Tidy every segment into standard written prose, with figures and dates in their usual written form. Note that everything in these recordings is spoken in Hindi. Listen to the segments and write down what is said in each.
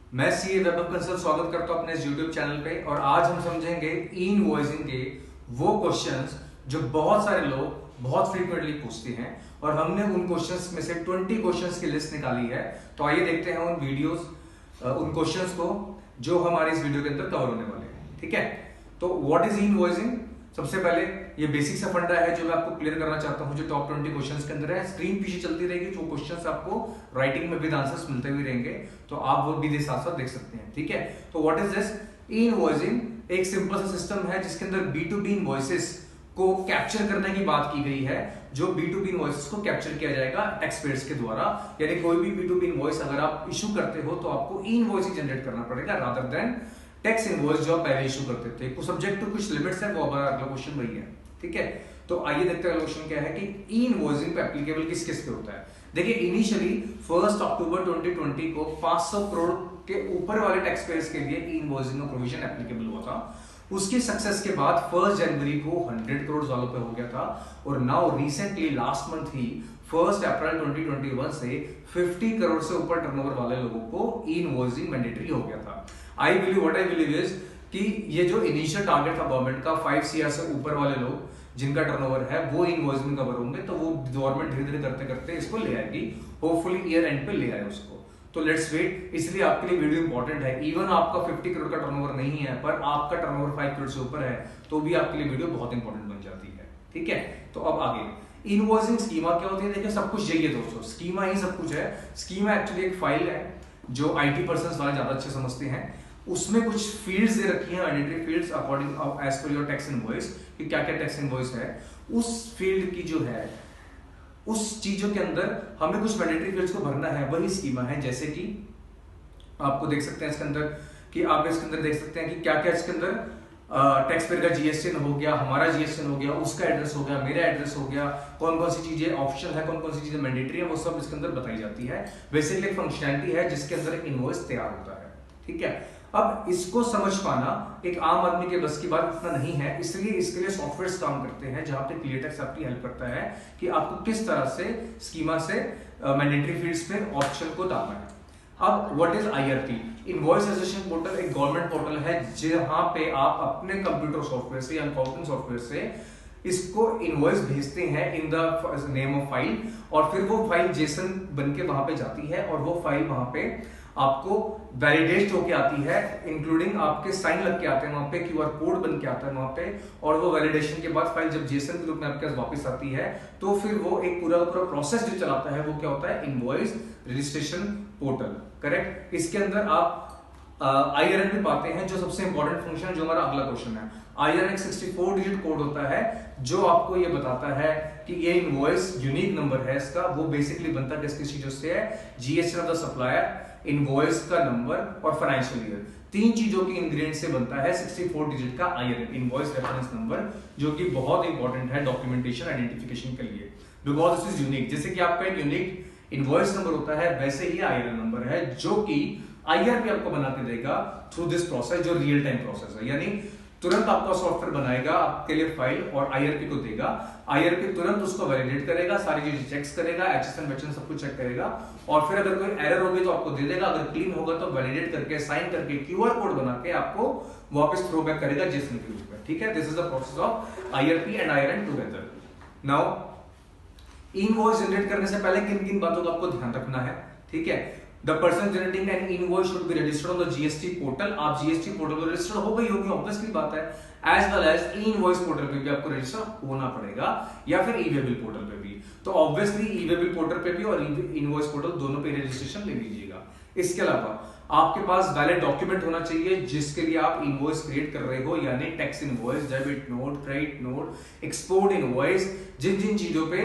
मैं सीए वेब कंसल्ट स्वागत करता हूं अपने इस यूट्यूब चैनल पे। और आज हम समझेंगे ई इनवॉइसिंग के वो क्वेश्चंस जो बहुत सारे लोग बहुत फ्रीक्वेंटली पूछते हैं, और हमने उन क्वेश्चंस में से 20 क्वेश्चंस की लिस्ट निकाली है। तो आइए देखते हैं उन वीडियोस उन क्वेश्चंस को जो हमारे इस वीडियो के अंदर कवर होने वाले हैं। ठीक है, तो व्हाट इज ई इनवॉइसिंग? सबसे पहले ये बेसिक सा फंडा है जो मैं आपको क्लियर करना चाहता हूं, जो टॉप 20 क्वेश्चंस के अंदर है। स्क्रीन पीछे चलती रहेगी, जो क्वेश्चंस आपको राइटिंग में विद आंसर्स मिलते हुए रहेंगे, तो आप वो भी साथ साथ देख सकते हैं। ठीक है, तो what is this? E invoicing एक सिंपल सा सिस्टम है जिसके अंदर B2B इनवॉइसेस को कैप्चर करने की बात की गई है। जो B2B इनवॉइसेस को कैप्चर किया जाएगा टैक्स पेयर्स के द्वारा, यानी कोई भी B2B इनवॉइस अगर आप इशू करते हो तो आपको ई इनवॉइस जनरेट करना पड़ेगा रादर देन टैक्स इनवॉइस जो आप पहले इशू करते थे। कुछ सब्जेक्ट टू कुछ लिमिट्स है, वो हमारा अगला क्वेश्चन वही है। ठीक है, तो आइए देखते हैं क्वेश्चन क्या है कि ई इनवॉइसिंग पे एप्लीकेबल किस किस पे होता है। देखिए, इनिशियली 1 अक्टूबर 2020 को 500 करोड़ के ऊपर वाले टैक्स पेयर्स के लिए ई इनवॉइसिंग का प्रोविजन एप्लीकेबल हुआ था। उसकी सक्सेस के बाद 1 जनवरी को 100 करोड़ वालों पे हो गया था, और नाउ रिसेंटली लास्ट मंथ ही 1 अप्रैल 2021 से 50 करोड़ से ऊपर टर्नओवर वाले लोगों को ई इनवॉइसिंग मैंडेटरी हो गया था। आई बिलीव इज कि ये जो इनिशियल टारगेट था गवर्नमेंट का 5 CR से ऊपर वाले लोग जिनका टर्नओवर है वो इनवॉइसिंग कवर होंगे, तो वो गवर्नमेंट धीरे धीरे करते करते इसको ले आएगी, होपफुली ईयर एंड पे ले आए उसको। तो लेट्स वेट, इसलिए आपके लिए वीडियो इंपॉर्टेंट है। इवन आपका 50 करोड़ का टर्नओवर नहीं है पर आपका टर्नओवर 5 करोड़ से ऊपर है, तो भी आपके लिए वीडियो बहुत इंपॉर्टेंट बन जाती है। ठीक है, तो अब आगे इनवॉइसिंग स्कीमा क्या होती है। देखिए, सब कुछ यही है दोस्तों, स्कीमा ही सब कुछ है। स्कीमा एक्चुअली एक फाइल है जो IT पर्सन वाले ज्यादा अच्छे समझते हैं। उसमें कुछ फील्ड्स दे रखी हैं, identity fields according as per your tax invoice, कि क्या क्या टैक्स इनवॉइस है। उस फील्ड की जो है उस चीजों के अंदर हमें कुछ मैंडेटरी फील्ड्स को भरना है, वही स्कीमा है। जैसे कि आपको देख सकते हैं इसके अंदर कि आप इसके अंदर देख सकते हैं कि क्या क्या इसके अंदर टैक्स पेयर का GSTN हो गया, हमारा GSTN हो गया, उसका एड्रेस हो गया, मेरा एड्रेस हो गया, कौन कौन सी चीजें ऑप्शनल है, कौन कौन सी चीजें मैंडेटरी है, वो सब इसके अंदर बताई जाती है। बेसिकली एक फंक्शनैलिटी है जिसके अंदर इनवॉइस तैयार होता है। ठीक है, अब इसको समझ पाना एक आम आदमी के बस की बात इतना नहीं है, इसलिए इसके लिए सॉफ्टवेयर्स काम करते हैं जहां पे क्लियरटेक्स आपकी हेल्प करता है कि आपको किस तरह से स्कीमा से मैंडेटरी फील्ड्स पे ऑप्शन को डालना है। अब what is IRP? Invoice registration portal एक गवर्नमेंट पोर्टल है जहां पे आप अपने कंप्यूटर सॉफ्टवेयर से या अकाउंटिंग सॉफ्टवेयर से इसको इनवॉइस भेजते हैं in the name of file, और फिर वो फाइल जेसन बन के वहां पे जाती है, और वो फाइल वहां पे आपको वैलिडेट होके आती है, इंक्लूडिंग आपके साइन लग के आते हैं वहां पे, QR कोड बन के आता है वहां पे, और वो वैलिडेशन के बाद फाइल जब जेसन के रूप में आपके पास वापस आती है, तो फिर वो एक पूरा प्रोसेस जो चलाता है वो क्या होता है? Invoice registration portal. करेक्ट, इसके अंदर आप IRN भी पाते हैं, जो सबसे इंपॉर्टेंट फंक्शन है, जो हमारा अगला क्वेश्चन है। IRN एक 64 डिजिट कोड होता है जो आपको ये बताता है कि ये इनवॉइस यूनिक नंबर है इसका। वो बेसिकली बनता किस किस चीजों से है? GSTN of the supplier, invoice का नंबर और फाइनेंशियल ईयर, तीन चीजों की इंग्रेडिएंट से बनता है 64 डिजिट का IRN, इनवॉइस रेफरेंस नंबर, जो कि बहुत इंपॉर्टेंट है डॉक्यूमेंटेशन आइडेंटिफिकेशन के लिए, बिकॉज दिस इज यूनिक। जैसे कि आपका एक यूनिक इनवॉइस नंबर होता है, वैसे ही IRN नंबर है जो कि IRP आपको बना के देगा थ्रू दिस प्रोसेस, जो रियल टाइम प्रोसेस है। यानी तुरंत आपका सॉफ्टवेयर बनाएगा आपके लिए फाइल और IRP को देगा, IRP तुरंत उसको वैलिडेट करेगा, सारी चीजें चेक्स करेगा, HSN वेचन सब कुछ चेक करेगा, और फिर अगर कोई एरर होगी तो आपको दे देगा, अगर क्लीन होगा तो वैलिडेट करके साइन करके QR कोड बना के आपको वापस थ्रो बैक करेगा JSON के रूप में। ठीक है, this is the process of IRP and IRN together. Now invoice generate करने से पहले किन किन बातों का आपको ध्यान रखना है? ठीक है, the person generating an invoice should be registered on the GST portal. आप GST पोर्टल पर रजिस्टर हो गई होगी, ऑब्वियसली बात है। As well as e invoice portal पे भी आपको रजिस्टर होना पड़ेगा, या फिर ई-वे बिल पोर्टल पे भी। तो ऑब्वियसली ई-वे बिल पोर्टल पे भी और इनवॉइस पोर्टल दोनों पे रजिस्ट्रेशन ले लीजिएगा। इसके अलावा आपके पास वैलिड डॉक्यूमेंट होना चाहिए जिसके लिए आप इनवॉइस क्रिएट कर रहे हो, यानी tax invoice, debit note, credit note, export invoice, जिन जिन चीजों पे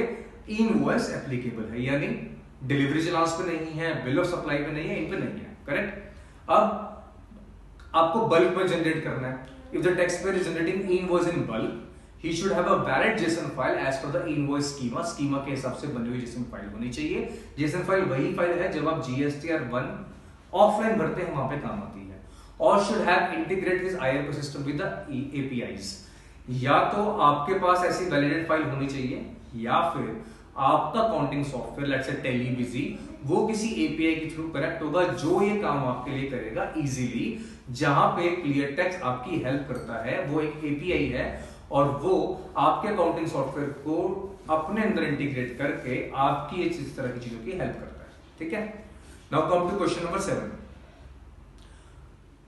इनवॉइस एप्लीकेबल है, यानी डिलीवरी चालान्स पे नहीं है, बिल ऑफ सप्लाई पे नहीं है, इन पे नहीं है। करेक्ट, अब आपको बल्क में जनरेट करना है। If the tax payer is generating invoice in bulk, he should have a valid JSON file as per the invoice schema। Schema के हिसाब से बनी हुई JSON फाइल होनी चाहिए। JSON फाइल वही फाइल है जब आप GSTR 1 ऑफलाइन भरते हैं वहां पे काम आती है। और should have integrated his IRP system with the APIs। या तो आपके पास ऐसी वैलिडेट फाइल होनी चाहिए, या फिर आपका counting software let's say tally busy वो किसी एपीआई के थ्रू कनेक्ट होगा जो ये काम आपके लिए करेगा इजीली। जहां पे क्लियर टेक्स्ट आपकी हेल्प करता है वो एक एपीआई है और वो आपके अकाउंटिंग सॉफ्टवेयर को अपने अंदर इंटीग्रेट करके आपकी इस तरह की चीजों की हेल्प करता है। ठीक है, now come to question number 7।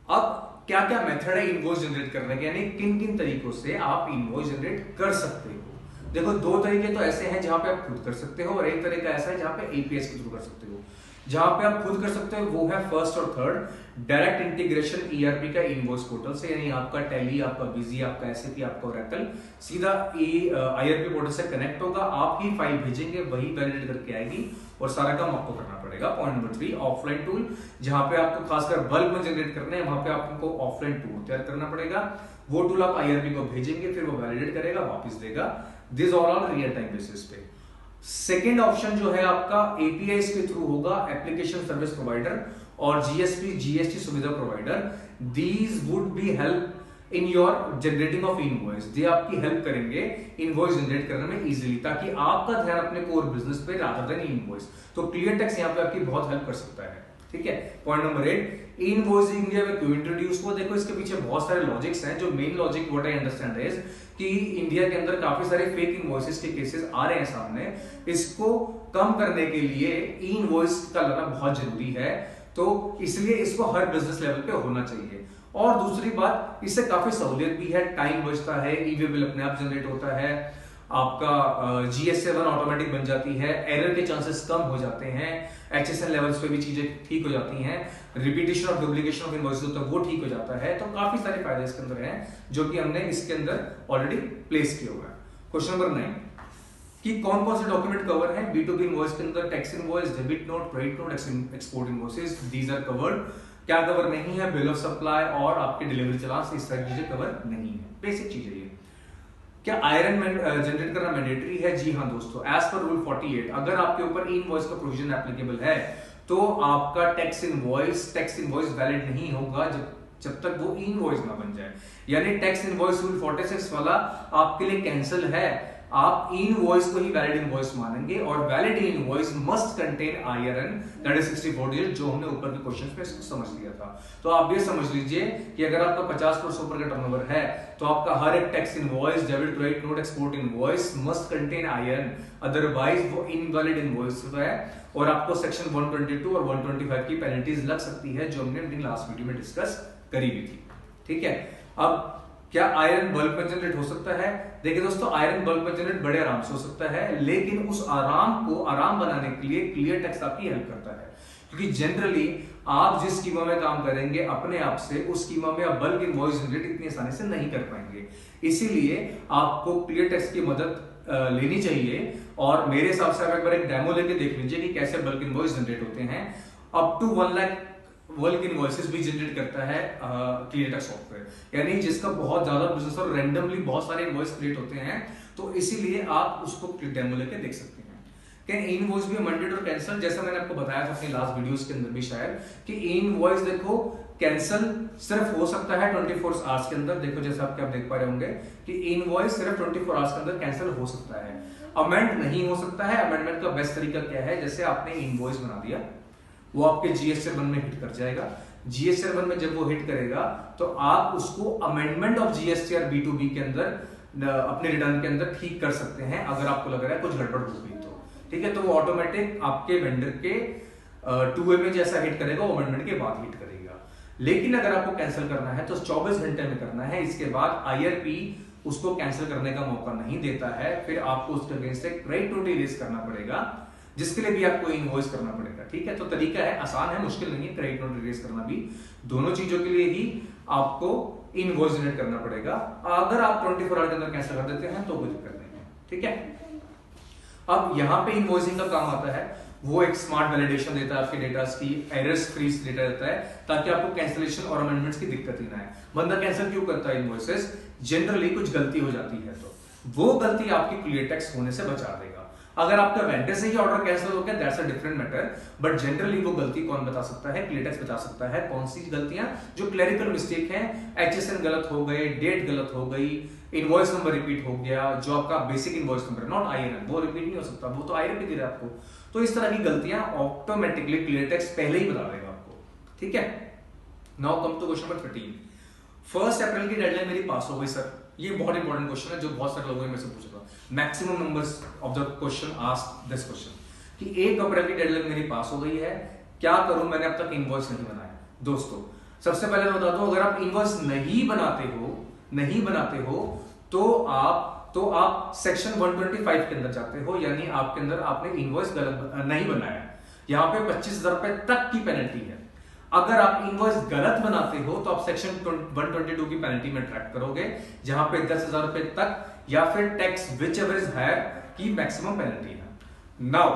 अब क्या क्या मेथड है इनवॉइस जनरेट करने के, यानी किन किन तरीकों से आप इनवॉइस जनरेट कर सकते हो। देखो दो तरीके तो ऐसे हैं जहां पे आप खुद कर सकते हो और एक तरीका ऐसा है जहां पे एपीएस के थ्रू कर सकते हो। जहां पे आप खुद कर सकते हो वो है फर्स्ट और थर्ड डायरेक्ट इंटीग्रेशन ईआरपी का इनवॉइस पोर्टल से, यानी आपका टैली, आपका बिजी, आपका एसएपी, आपका ओरेकल सीधा आईआरपी पोर्टल से कनेक्ट होगा। आप ही फाइल भेजेंगे, वही वैलिडेट करके आएगी और सारा काम आपको करना पड़ेगा। पॉइंट नंबर 3 ऑफलाइन टूल, जहां पे आपको खासकर बल्क में जनरेट करना है वहां पे आपको ऑफलाइन टूल तैयार करना पड़ेगा। वो टूल आप आईआरपी को भेजेंगे, फिर वो वैलिडेट करेगा, वापस देगा। This all real time basis पे। सेकेंड ऑप्शन जो है आपका एपीआई के थ्रू होगा, एप्लीकेशन सर्विस प्रोवाइडर और जीएसपी जीएसटी सुविधा provider. These would be help in your generating of invoice. ये आपकी हेल्प करेंगे इनवॉइस जनरेट करने में इजीली, ताकि आपका ध्यान अपने कोर बिजनेस पे रादर देन इनवॉइस। तो क्लियर टेक्स्ट यहाँ पे आपकी बहुत हेल्प कर सकता है। ठीक है, पॉइंट नंबर 8 इनवॉइस इंडिया में क्यों इंट्रोड्यूस हुआ। देखो इसके पीछे बहुत सारे लॉजिक्स हैं। जो main logic what I understand is कि इंडिया के अंदर काफी सारे फेक इनवॉइसेस के केसेस आ रहे हैं सामने। इसको कम करने के लिए इनवॉइस का लाना बहुत जरूरी है, तो इसलिए इसको हर बिजनेस लेवल पे होना चाहिए। और दूसरी बात, इससे काफी सहूलियत भी है, टाइम बचता है, ई-वे बिल अपने आप जनरेट होता है, आपका GS7 ऑटोमेटिक बन जाती है, एरर के चांसेस कम हो जाते हैं, HSN लेवल्स पे भी चीजें ठीक हो जाती हैं, repetition of duplication of invoice होता है वो ठीक हो जाता है। तो काफी सारे फायदे इसके अंदर हैं जो कि हमने इसके अंदर ऑलरेडी प्लेस किया हुआ है। क्वेश्चन नंबर 9 कि कौन कौन से डॉक्यूमेंट कवर है B2B इनवॉइस के अंदर। Tax invoice, debit note, credit note, export invoices, these are covered. क्या कवर नहीं है, बिल ऑफ सप्लाई और आपके डिलीवरी चालान, इस तरह की चीजें कवर नहीं है। बेसिक चीजें ये। क्या आयरन जनरेट करना मैंडेटरी है? जी हाँ दोस्तों, एज पर रूल 48 अगर आपके ऊपर इनवॉइस का प्रोविजन एप्लीकेबल है तो आपका टैक्स इनवॉइस वैलिड नहीं होगा जब तक वो इनवॉइस ना बन जाए। यानी टैक्स इनवॉइस रूल 46 वाला आपके लिए कैंसिल है। आप इनवॉइस को ही वैलिड इनवॉइस मानेंगे और valid invoice must contain IRN that is 64 digit, जो हमने ऊपर के क्वेश्चंस में इसको समझ लिया था। तो आप ये समझ लीजिए कि अगर आपका 50 करोड़ से ऊपर का टर्नओवर है तो आपका हर एक tax invoice, debit, credit note, export invoice must contain IRN, otherwise वो इनवैलिड इनवॉइस है और आपको सेक्शन 122 और 125 की पेनल्टीज लग सकती है, जो हमने अपनी लास्ट वीडियो में डिस्कस करी हुई थी। ठीक है, अब क्या आयरन बल्क में जनरेट हो सकता है? देखिए दोस्तों, आयरन बल्क में जनरेट बड़े आराम से हो सकता है, लेकिन उस आराम को आराम बनाने के लिए क्लियर टेक्स्ट आपकी हेल्प करता है। क्योंकि जनरली आप जिस स्कीमा में काम करेंगे अपने आप से, उस स्कीमा में आप बल्क इनवॉइस जनरेट इतनी आसानी से नहीं कर पाएंगे। इसीलिए आपको क्लियर टेक्स्ट की मदद लेनी चाहिए। और मेरे हिसाब से आप एक बार एक डेमो लेके देख लीजिए कि कैसे बल्क इनवॉइस जनरेट होते हैं। Up to 1 lakh bulk invoices भी जनरेट करता है क्लियर टेक्स्ट सॉफ्टवेयर, यानी जिसका बहुत ज्यादा बिजनेस और रैंडमली बहुत सारे इनवॉइस क्रिएट होते हैं। तो इसीलिए आप उसको डेमो लेके देख सकते हैं। कैन इनवॉइस भी अमेंडेड और कैंसल? जैसा मैंने आपको बताया था अपनी लास्ट वीडियोस के अंदर भी शायद, कि इनवॉइस देखो कैंसल सिर्फ हो सकता है 24 आवर्स के अंदर। देखो जैसे आप देख पा रहे होंगे कि इनवॉइस सिर्फ 24 आवर्स के अंदर कैंसिल हो सकता है, अमेंड नहीं हो सकता है। अमेंडमेंट का बेस्ट तरीका क्या है? जैसे आपने इनवॉइस बना दिया, वो आपके GS7 में हिट कर जाएगा। GS7 में जब वो हिट करेगा तो आप उसको अमेंडमेंट ऑफ GST और B2B के अंदर अपने रिटर्न के अंदर ठीक कर सकते हैं, अगर आपको लग रहा है कुछ गड़बड़ हो गई तो। ठीक है, तो वो ऑटोमेटिक आपके वेंडर के 2A में जैसा हिट करेगा वो अमेंडमेंट के बाद हिट करेगा। लेकिन अगर आपको कैंसिल करना है तो 24 घंटे में करना है। इसके बाद IRP उसको कैंसिल करने का मौका नहीं देता है, फिर आपको उसके अगेंस्ट एक क्रेडिट नोट रेज करना पड़ेगा, जिसके लिए भी आपको इनवॉइस करना पड़ेगा। ठीक है, तो तरीका है, आसान है, मुश्किल नहीं है। क्रेडिट नोट रिलीज करना भी, दोनों चीजों के लिए ही आपको इनवॉइस जनरेट करना पड़ेगा। अगर आप 24 आवर के अंदर कैंसिल कर देते हैं तो कोई दिक्कत नहीं है। ठीक है, अब यहां पे इनवॉइसिंग का काम आता है, वो एक स्मार्ट वैलिडेशन देता है आपके डेटा की, एरर्स फ्री डेटा देता है, ताकि आपको कैंसिलेशन और अमेंडमेंट्स की दिक्कत ही ना आए। बंदा कैंसिल क्यों करता है इनवॉइसेस? जनरली कुछ गलती हो जाती है, तो वो गलती आपकी क्लियर टेक्स्ट होने से बचा देगा। अगर आपका वेंडर से ही ऑर्डर कैंसिल हो गया, that's a different matter, but generally वो गलती कौन बता सकता है? क्लियरटेक्स बता सकता है। कौन सी गलतियां? जो क्लरिकल मिस्टेक है, HSN गलत हो गए, डेट गलत हो गई, इनवॉइस नंबर रिपीट हो गया, जो आपका basic invoice number not IRN, वो रिपीट नहीं हो सकता, वो तो IRN दे रहा है आपको। तो इस तरह की गलतियां ऑटोमेटिकली क्लियरटेक्स पहले ही बता देगा आपको, ठीक है। Now come to question number 13। 1 April की डेडलाइन मेरी पास हो गई सर। ये बहुत इंपॉर्टेंट क्वेश्चन है जो बहुत सारे लोगों ने मेरे से पूछा था। Maximum numbers of the question asked this question कि 1 अप्रैल की डेडलाइन मेरी पास हो गई है, क्या करूं? मैंने अब तक इनवॉइस नहीं बनाया। दोस्तों सबसे पहले मैं बता दूं, अगर आप इनवॉइस नहीं बनाते हो तो आप सेक्शन 125 के अंदर जाते हो, यानी आपके अंदर आपने इनवॉइस गलत नहीं बनाया। यहां पे 25,000 रुपए तक की पेनल्टी है। अगर आप इनवॉइस गलत बनाते हो तो आप सेक्शन 122 की पेनल्टी में ट्रैक करोगे, जहां पे 10,000 रुपए तक या फिर tax whichever is higher की मैक्सिमम पेनल्टी है। नाउ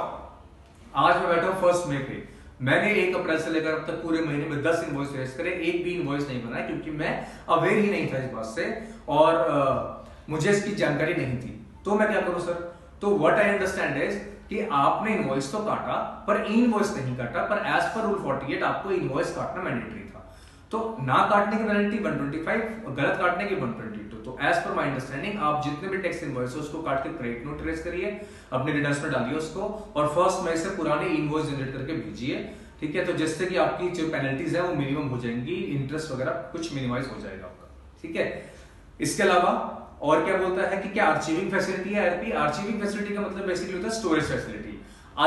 आज मैं बैठा हूं 1 मई पे, मैंने 1 अप्रैल से लेकर अब तक पूरे महीने में 10 इनवॉइस रेज करे, एक भी इनवॉइस नहीं बनाया क्योंकि मैं अवेयर ही नहीं था इस बात से और मुझे इसकी जानकारी नहीं थी। तो मैं क्या करूं सर? तो व्हाट आई अंडरस्टैंड इज कि आपने इनवॉइस तो काटा पर इनवॉइस नहीं काटा, पर एज पर रूल 48 आपको इनवॉइस काटना मैंडेटरी था। तो ना काटने की पेनल्टी 125 और गलत काटने की 122। तो एज पर माय अंडरस्टैंडिंग आप जितने भी टैक्स इनवॉइस है उसको काट के क्रेडिट नोट रेज करिए, अपने रिटर्न्स में डालिए उसको और 1 मई से पुरानी इनवॉइस जनरेट करके भेजिए, ठीक है। तो जिससे कि आपकी जो पेनल्टीज है वो मिनिमम हो जाएंगी, इंटरेस्ट वगैरह कुछ मिनिमाइज हो जाएगा आपका, ठीक है। इसके अलावा और क्या बोलता है कि क्या आर्चीविंग फैसिलिटी है IRP? आर्चीविंग फैसिलिटी का मतलब बेसिकली होता है स्टोरेज फैसिलिटी।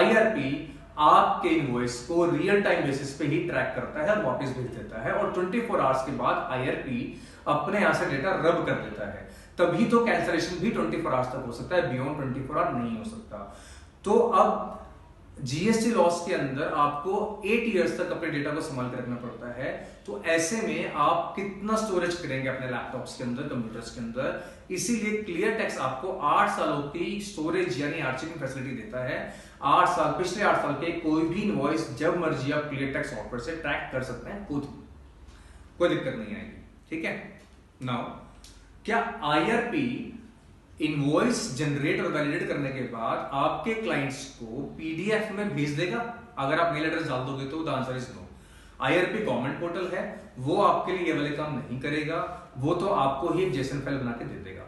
IRP आपके इनवॉइस को रियल टाइम बेसिस पे ही ट्रैक करता है और वापस भेज देता है और 24 आवर्स के बाद IRP अपने यहां से डेटा रब कर देता है, तभी तो कैंसलेशन भी 24 आवर्स तक हो सकता है, बियॉन्ड 24 आवर नहीं हो सकता। तो अब GST लॉस के अंदर आपको 8 इयर्स तक अपने डेटा को संभाल कर रखना पड़ता है। तो ऐसे में आप कितना स्टोरेज करेंगे अपने लैपटॉप्स के अंदर, कंप्यूटर्स के अंदर? इसीलिए क्लियरटेक्स आपको 8 सालों की स्टोरेज यानी आर्चिविंग फैसिलिटी देता है। 8 साल, पिछले 8 साल के कोई भी इनवॉइस जब मर्जी आप क्लियरटेक्स सॉफ्टवेयर से ट्रैक कर सकते हैं, कोई दिक्कत नहीं आएगी, ठीक है। नाउ क्या IRP इनवॉइस जनरेट और वैलिडेट करने के बाद आपके क्लाइंट्स को PDF में भेज देगा? अगर आप मेल एड्रेस डाल दोगे तो the answer is no. IRP government portal है, वो आपके लिए ये वाले काम नहीं करेगा, वो तो आपको ही एक JSON फाइल बना के दे देगा।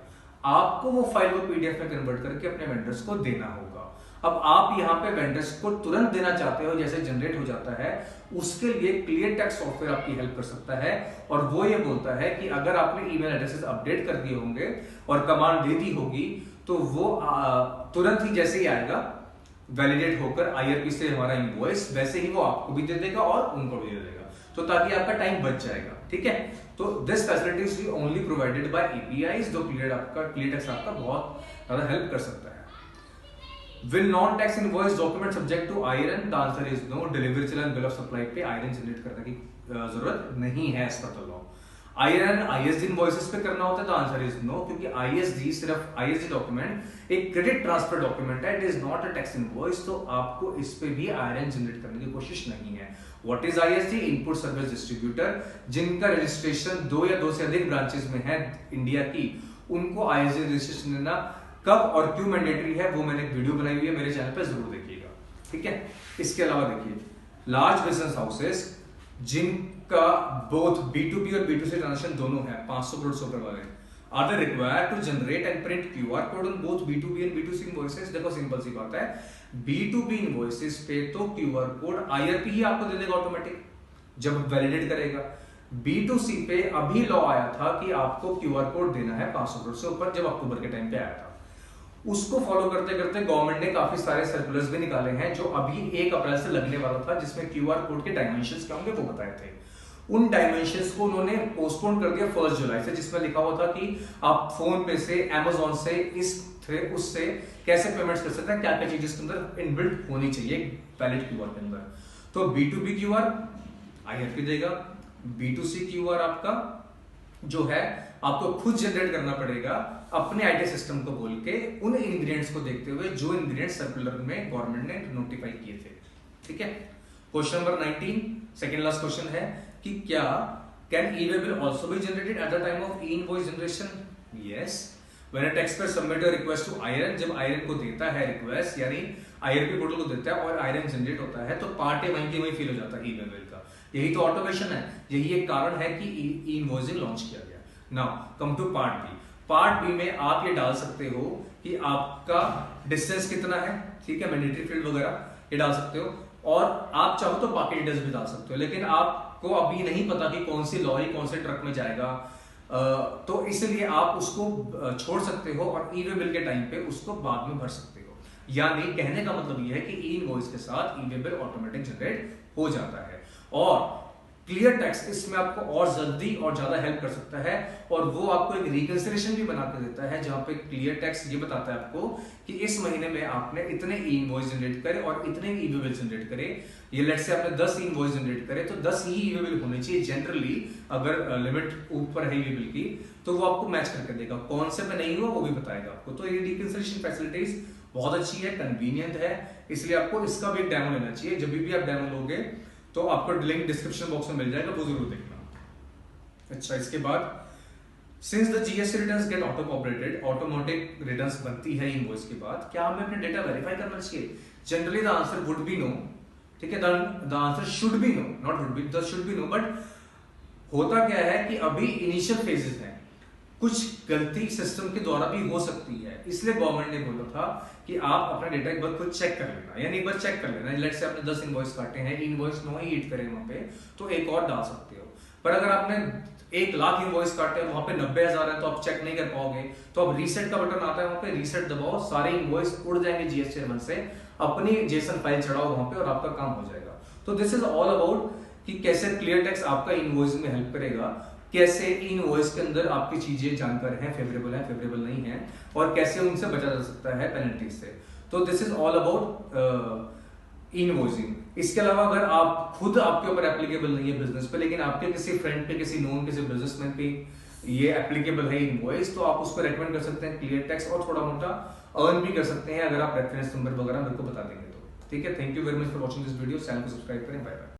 आपको वो फाइल को PDF में कन्वर्ट करके अपने वेंडर्स को देना होगा। अब आप यहाँ पे वेंडर्स को तुरंत देना चाहते हो, जैसे जनरेट हो जाता है, उसके लिए क्लियरटेक्स सॉफ्टवेयर आपकी हेल्प कर सकता है और वो ये बोलता है कि अगर आपने ईमेल एड्रेसेस अपडेट कर दिए होंगे और कमांड दे दी होगी तो वो तुरंत ही जैसे ही आएगा वैलिडेट होकर IRP से हमारा इनवॉइस, वैसे ही वो आपको भी दे देगा और उनको भी दे देगा, तो ताकि आपका टाइम बच जाएगा, ठीक है। तो this facility is only provided by APIs, जो क्लियरटेक्स आपका बहुत ज्यादा हेल्प कर सकता है। Will non-tax invoice document subject to IRN? The answer is no. Delivery channel and bill of supply पे IRN जनरेट करने की जरूरत नहीं है as per the law। IRN ISD invoices पे करना होता है, तो आंसर इज नो, क्योंकि ISD सिर्फ ISD डॉक्यूमेंट एक क्रेडिट ट्रांसफर डॉक्यूमेंट है, it is not a tax invoice, तो आपको इस पे भी IRN जनरेट करने की कोशिश नहीं है। What is ISD? Input service distributor, जिनका रजिस्ट्रेशन 2 या 2 से अधिक ब्रांचेस में है इंडिया की, उनको ISD रजिस्ट्रेशन देना कब और क्यों मैंडेटरी है वो मैंने एक वीडियो बनाई हुई है, मेरे चैनल पे जरूर देखिएगा, ठीक है। इसके अलावा देखिए, लार्ज बिजनेस हाउसेस जिनका बोथ B2B और B2C ट्रांजेक्शन दोनों है, 500 करोड़ से ऊपर वाले, are they required to generate and print QR code on both B2B and B2C invoices? देखो सिंपल सी बात है, B2B इनवॉइसेस पे तो QR कोड IRP ही आपको दे देगा ऑटोमेटिक जब वैलिडेट करेगा। B2C पे अभी लॉ आया था कि आपको QR कोड देना है 500 करोड़ से ऊपर, जब अक्टूबर के टाइम पे आया था। उसको फॉलो करते करते गवर्नमेंट ने काफी सारे सर्कुलर्स भी निकाले हैं जो अभी 1 अप्रैल से लगने वाला था, जिसमें QR कोड के डायमेंशंस क्या होंगे वो बताए थे। उन डायमेंशंस को उन्होंने पोस्टपोन कर दिया 1 जुलाई से, जिसमें लिखा हुआ था कि आप फोन पे से, Amazon से, उससे कैसे पेमेंट्स कर सकते हैं, क्या क्या चीजें इसके अंदर इनबिल्ट होनी चाहिए वैलिड QR के अंदर। तो B2B QR IRP देगा, B2C QR आपका जो है आपको खुद जनरेट करना पड़ेगा अपने IT सिस्टम को बोल के, उन इंग्रेडिएंट्स को देखते हुए जो इंग्रेडिएंट्स सर्कुलर में गवर्नमेंट ने नोटिफाई किए थे, ठीक है। Question number 19, second last question है कि क्या can e-way bill also be generated at the time of e-invoice generation? Yes, when a tax payer submit a request to IRN, जब आईआरएन को देता है रिक्वेस्ट, यानी आईआरपी पोर्टल को देता है और आईआरएन जनरेट होता है, तो पार्ट ए वहीं की वहीं फिल हो जाता है ई वे बिल का। यही तो ऑटोमेशन है, यही एक कारण है कि ई इनवॉइसिंग लॉन्च किया गया। Now come to part B. Part B में आप ये डाल सकते हो कि आपका डिस्टेंस कितना है, ठीक है, मैंडेटरी फील्ड वगैरह ये डाल सकते हो, और आप चाहो तो बाकी डिटेल्स भी डाल सकते हो, लेकिन आपको अभी नहीं पता कि कौन सी लॉरी कौन से ट्रक में जाएगा, तो इसलिए आप उसको छोड़ सकते हो और ई वे बिल के टाइम पे उसको बाद में भर सकते हो। यानी कहने का मतलब ये है कि ई इनवॉइस के साथ ई वे बिल ऑटोमेटिक जनरेट हो जाता है। और क्लियर टैक्स इसमें आपको और जल्दी और ज्यादा हेल्प कर सकता है, और वो आपको एक रिकंसिडरेशन भी बना कर देता है, जहां पे क्लियर टैक्स ये बताता है आपको कि इस महीने में आपने इतने ई इनवॉइस जनरेट करे और इतने ई वे बिल जनरेट करे। ये लेट्स से आपने 10 इनवॉइस जनरेट करे तो 10 ही ई वे बिल होने चाहिए जनरली, अगर लिमिट ऊपर है ई वे बिल की तो वो आपको मैच करके देगा, कौन से में नहीं हुआ वो भी बताएगा आपको। तो ये रिकंसिडरेशन फैसिलिटीज बहुत अच्छी है, कन्वीनियंट है, इसलिए आपको इसका भी एक डेमो लेना चाहिए। जब भी आप डेमो लोगे तो आपको लिंक डिस्क्रिप्शन बॉक्स में मिल जाएगा, वो जरूर देखना। अच्छा, इसके बाद since the GST returns get auto populated, automatic returns बनती है इनवॉइस के बाद, क्या हमें अपने डेटा वेरीफाई करना चाहिए? Generally the answer would be no, ठीक है, the answer should be no, not would be, the should be no. But होता क्या है कि अभी इनिशियल फेजेस हैं, कुछ गलती सिस्टम के द्वारा भी हो सकती है, इसलिए गवर्नमेंट ने बोला था कि आप अपना डेटा एक बार खुद चेक कर लेना, यानी एक बार चेक कर लेना। लेट्स से आपने 10 इनवॉइस काटे हैं, इनवॉइस 9 ही हिट करे वहां पे, तो एक और डाल सकते हो। पर अगर आपने 1 लाख इनवॉइस काटे और वहां पे 90,000 है तो आप चेक नहीं कर पाओगे, तो अब रीसेट का बटन आता है, वहां पे रीसेट दबाओ, सारे इनवॉइस उड़ जाएंगे जीएसटी से, अपनी जेसन फाइल चढ़ाओ वहां पे और आपका काम हो जाएगा। तो दिस इज ऑल अबाउट कि कैसे क्लियर टैक्स आपका इनवॉइस में हेल्प करेगा, कैसे इनवॉइस के अंदर आपकी चीजें जानकर हैं, फेवरेबल है, फेवरेबल नहीं है, और कैसे उनसे बचा जा सकता है पेनल्टी से। तो this is all about invoicing. इसके अलावा अगर आप खुद आपके ऊपर एप्लीकेबल नहीं है बिजनेस पे, लेकिन आपके किसी फ्रेंड पे, किसी नोन, किसी बिजनेसमैन पे ये एप्लीकेबल है इनवॉइस, तो आप उसको रेकमेंड कर सकते हैं क्लियर टैक्स, और थोड़ा मोटा अर्न भी कर सकते हैं अगर आप रेफरेंस नंबर वगैरह मेरे को बता देंगे तो। ठीक है, thank you very much for watching this video, channel को सब्सक्राइब करें, बाय बाय।